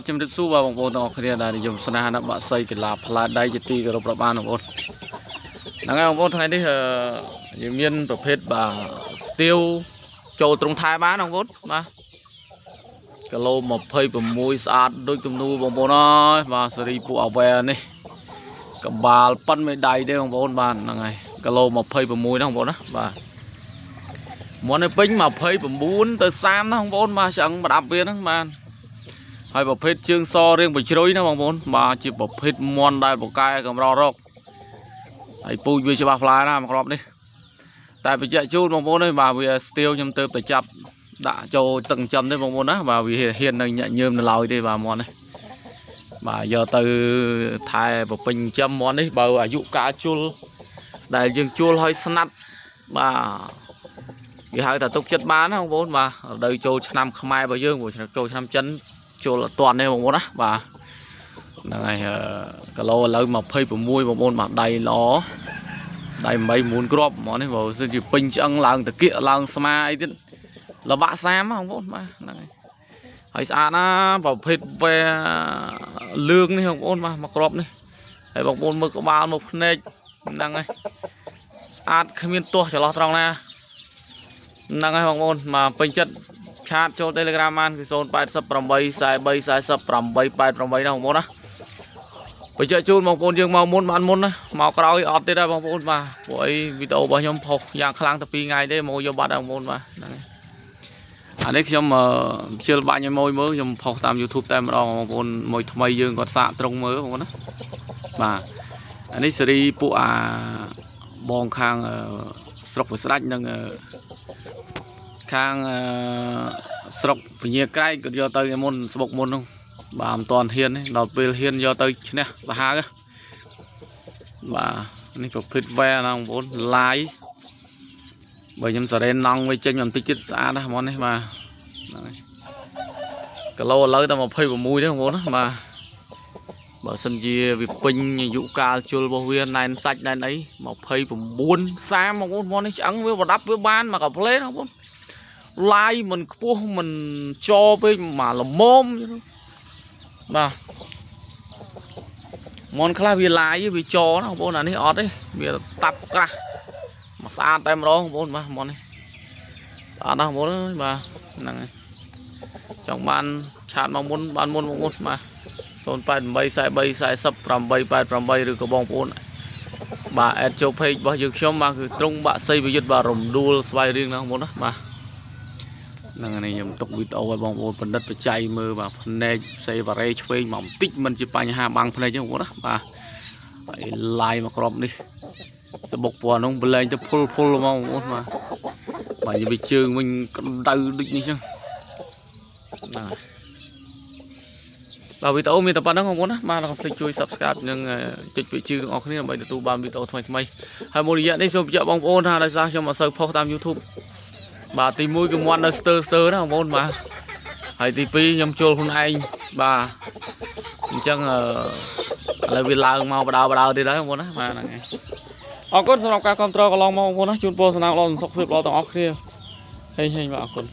ជំរាបសួរបងប្អូនទាំងអស់គ្នាដែលនិយមស្នេហ៍ណាបាក់សៃកីឡាផ្លាដៃជាទីគោរពរាប់អានបងប្អូនហ្នឹងហើយបងប្អូនថ្ងៃនេះយើងមានប្រភេទស្ទៀវចូលត្រង់ថែបានបងប្អូនបាទគីឡូ26ស្អាតដូចទំនូបងប្អូនអើយបាទសេរីពួកអាវែនេះកបាលប៉ិនមេដៃទេបងប្អូនបាទហ្នឹងហើយគីឡូ26ហ្នឹងបងប្អូនណាបាទមុននេះពេញ29ទៅ30ណាបងប្អូនបាទឆ្អឹងប្រដាប់វាហ្នឹងបាទហើយប្រភេទជើងសរៀងបជ្រុយណាបងប្អូនបាទជាប្រភេទមន់ដែលបកែកម្ររកហើយពូជវាច្បាស់ផ្លែណាមកគ្រាប់នេះតែបញ្ជាក់ជូនបងប្អូននេះបាទវាស្ទៀវខ្ញុំទៅតែចាប់ដាក់ចូលទឹកចិញ្ចឹមទេបងប្អូនណាបាទវាហ៊ាននៅញាក់ញើមនៅឡើយទេបាទមន់នេះបាទយកទៅថែប្រពេញចិញ្ចឹមមន់នេះបើអាយុកាលជុលដែលយើងជួលឲ្យស្នាត់បាទគេហៅថាទុកចិត្តបានណាបងប្អូនបាទទៅចូលឆ្នាំខ្មែររបស់យើងព្រោះចូលឆ្នាំចិនចូលអត់ទាន់ទេបងប្អូនណាបាទហ្នឹងហើយគីឡូឥឡូវ26បងប្អូនបាទដៃល្អដៃ8 9គ្រាប់ហ្មងនេះបើសិនជាពេញឆ្អឹងឡើងតាគៀកឡើងស្មាអីទៀតលបាក់30បងប្អូនបាទហ្នឹងហើយស្អាតណាប្រភេទវែលឿងនេះបងប្អូនបាទមកគ្រាប់នេះហើយបងប្អូនមើលក្បាលមកភ្នែកហ្នឹងហើយស្អាតគ្មានទាស់ចន្លោះត្រង់ណាហ្នឹងហើយបងប្អូនមកពេញចិត្តឆាតចូល Telegram បានគឺ088 43 48 88ណាបងប្អូនណាបញ្ជាក់ជូនបងប្អូនយើងមកមុនបានមុនណាមកក្រោយអត់ទេដែរបងប្អូនបាទព្រោះអីវីដេអូរបស់ខ្ញុំផុសយ៉ាងខ្លាំងតែ2ថ្ងៃទេមកយកបាត់បងប្អូនបាទហ្នឹងហើយអានេះខ្ញុំជិលបាញ់ឲ្យមើលខ្ញុំផុសតាម YouTube តែម្ដងបងប្អូនមួយថ្មីយើងគាត់សាកត្រង់មើលបងប្អូនណាបាទអានេះសេរីពួកបងខាងស្រុកវិស្ដាច់និងខាងស្រុកពញាក្រែកគាត់យកទៅមុនស្បុកមុននោះបាទមិនតាន់ហ៊ានទេដល់ពេលហ៊ានយកទៅឈ្នះសាហាវបាទនេះប្រភេទវែណាបងប្អូនឡាយបើខ្ញុំសារ៉េនណង់វិញចេញបន្តិចទៀតស្អាតណាស់ហ្មងនេះបាទហ្នឹងហើយគីឡូឥឡូវតែ26ទេបងប្អូនណាបាទបើសិនជាវាពេញអាយុកាលជុលរបស់វាណែនសាច់ណែនអី29 30បងប្អូនហ្មងនេះឆ្អឹងវាប្រដាប់វាបានមកកាផ្លេបងប្អូនឡាយមិនខ្ពស់មិនចោពេកមកល្មមបាទមន់ខ្លះវាឡាយវាចោណាបងប្អូនអានេះអត់ទេវាតាប់ក្រាស់មកស្អាតតែម្ដងបងប្អូនបាទមន់នេះស្អាតណាស់បងប្អូនអើយបាទហ្នឹងហើយចង់បានឆាតមកមុនបានមុនបងប្អូនបាទ088 43 48 88ឬក៏បងប្អូនបាទអេដចូល page របស់យើងខ្ញុំបាទគឺត្រង់បាក់សីប្រយុទ្ធបាទរំដួលស្វាយរៀងណាបងប្អូនណាបាទហ្នឹងហើយខ្ញុំទុកវីដេអូឲ្យបងប្អូនបណ្ឌិតបច្ច័យមើលបាទភ្នែកសេវ៉ារ៉េឆ្វេងមកបន្តិចមិនជាបញ្ហាបាំងភ្នែកទេបងប្អូនណាបាទហើយឡាយមកក្របនេះសបុកពណ៌នោះបលែងទៅភុលមកបងប្អូនបាទបាទនិយាយពីជើងវិញកម្ដៅដូចនេះចឹងហ្នឹងបាទវីដេអូមានតែប៉ុណ្្នឹងបងប្អូនណាបាទកុំភ្លេចជួយ Subscribe និងចុចពាក្យជឿទាំងអស់គ្នាដើម្បីទទួលបានវីដេអូថ្មីហើយមួយរយៈនេះសូមបញ្ជាក់បងប្អូនថាដោយសារខ្ញុំអត់សូវផុសតាម YouTube បាទទី1គឺមាត់នៅស្ទើរណាបងប្អូនបាទហើយទី2ខ្ញុំជុលខ្លួនឯងបាទអញ្ចឹងឥឡូវវាឡើងមកបដៅទៀតហើយបងប្អូនណាបាទហ្នឹងហើយអរគុណសម្រាប់ការគ្រប់គ្រងកន្លងមកបងប្អូនណាជូនពរសំណាងល្អសុខភាពល្អទាំងអស់គ្នាហេបាទអរគុណ